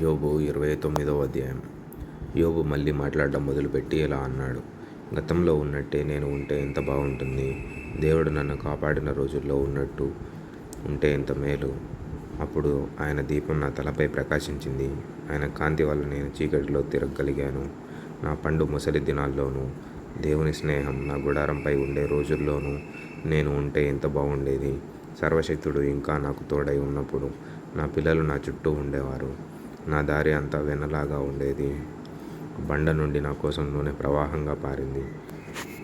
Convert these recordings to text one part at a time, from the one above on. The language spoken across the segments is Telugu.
యోబు 29వ అధ్యాయం. యోబు మళ్ళీ మాట్లాడడం మొదలుపెట్టి ఇలా అన్నాడు. గతంలో ఉన్నట్టే నేను ఉంటే ఎంత బాగుంటుంది. దేవుడు నన్ను కాపాడిన రోజుల్లో ఉన్నట్టు ఉంటే ఎంత మేలు. అప్పుడు ఆయన దీపం నా తలపై ప్రకాశించింది. ఆయన కాంతి వల్ల నేను చీకటిలో తిరగగలిగాను. నా పండు ముసలి దినాల్లోనూ దేవుని స్నేహం నా గుడారంపై ఉండే రోజుల్లోనూ నేను ఉంటే ఎంత బాగుండేది. సర్వశక్తుడు ఇంకా నాకు తోడై ఉన్నప్పుడు నా పిల్లలు నా చుట్టూ ఉండేవారు. నా దారి అంతా వెన్నలాగా ఉండేది. బండ నుండి నా కోసం నూనె ప్రవాహంగా పారింది.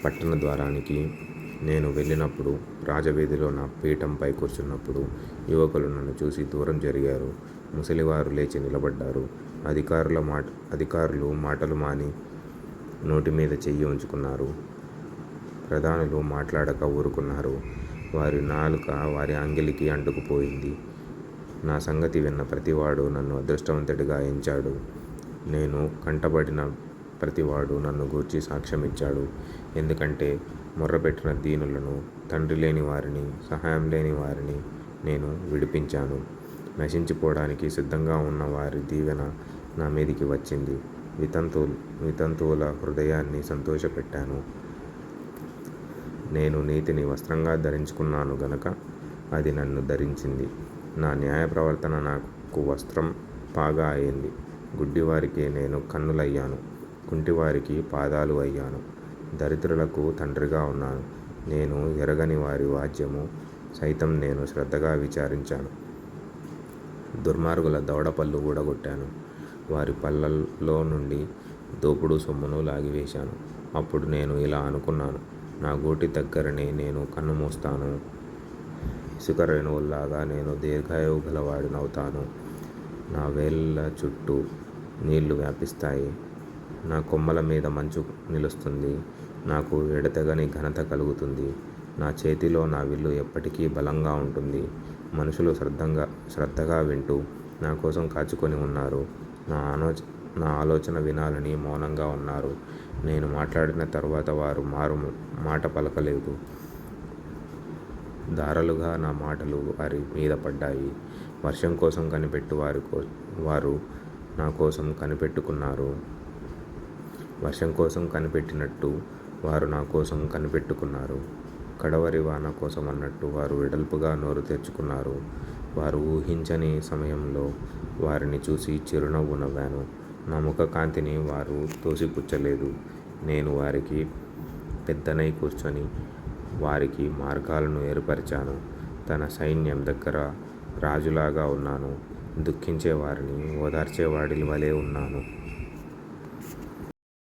పట్టణ ద్వారానికి నేను వెళ్ళినప్పుడు, రాజవీధిలో నా పీఠంపై కూర్చున్నప్పుడు యువకులు నన్ను చూసి దూరం జరిగారు. ముసలివారు లేచి నిలబడ్డారు. అధికారులు మాటలు మాని నోటి మీద చెయ్యి ఉంచుకున్నారు. ప్రధానులు మాట్లాడక ఊరుకున్నారు. వారి నాలుక వారి అంగిలికి అంటుకుపోయింది. నా సంగతి విన్న ప్రతివాడు నన్ను అదృష్టవంతుడిగా ఎంచాడు. నేను కంటబడిన ప్రతివాడు నన్ను గూర్చి సాక్ష్యమిచ్చాడు. ఎందుకంటే మొర్రపెట్టిన దీనులను, తండ్రి లేని వారిని, సహాయం లేని వారిని నేను విడిపించాను. నశించిపోవడానికి సిద్ధంగా ఉన్న వారి దీవెన నా మీదికి వచ్చింది. వితంతువుల హృదయాన్ని సంతోషపెట్టాను. నేను నీతిని వస్త్రంగా ధరించుకున్నాను గనక అది నన్ను ధరించింది. నా న్యాయ ప్రవర్తన నాకు వస్త్రం పాగా అయింది. గుడ్డివారికి నేను కన్నులయ్యాను, కుంటివారికి పాదాలు అయ్యాను. దరిద్రులకు తండ్రిగా ఉన్నాను. నేను ఎరగని వారి వాద్యము సైతం నేను శ్రద్ధగా విచారించాను. దుర్మార్గుల దవడపళ్ళు ఊడగొట్టాను. వారి పళ్ళల్లో నుండి దోపుడు సొమ్మును లాగివేశాను. అప్పుడు నేను ఇలా అనుకున్నాను, నా గూటి దగ్గరనే నేను కన్నుమూస్తాను. ఇసుక రేణువుల్లాగా నేను దీర్ఘాయువు గలవాడినవుతాను. నా వేళ్ళ చుట్టూ నీళ్లు వ్యాపిస్తాయి. నా కొమ్మల మీద మంచు నిలుస్తుంది. నాకు ఎడతెగని ఘనత కలుగుతుంది. నా చేతిలో నా విల్లు ఎప్పటికీ బలంగా ఉంటుంది. మనుషులు శ్రద్ధగా వింటూ నా కోసం కాచుకొని ఉన్నారు. నా ఆలోచన వినాలని మౌనంగా ఉన్నారు. నేను మాట్లాడిన తరువాత వారు మాట పలకలేదు. ధారలుగా నా మాటలు వారి మీద పడ్డాయి. వర్షం కోసం కనిపెట్టు వారు నా కోసం కనిపెట్టుకున్నారు. వర్షం కోసం కనిపెట్టినట్టు వారు నా కోసం కనిపెట్టుకున్నారు. కడవరి వాన కోసం అన్నట్టు వారు వెడల్పుగా నోరు తెరుచుకున్నారు. వారు ఊహించని సమయంలో వారిని చూసి చిరునవ్వు నవ్వాను. నా ముఖ కాంతిని వారు తోసిపుచ్చలేదు. నేను వారికి పెద్దనై కూర్చొని వారికి మార్గాలను ఏర్పరిచాను. తన సైన్యం దగ్గర రాజులాగా ఉన్నాను. దుఃఖించే వారిని ఓదార్చేవాడి వలె ఉన్నాను.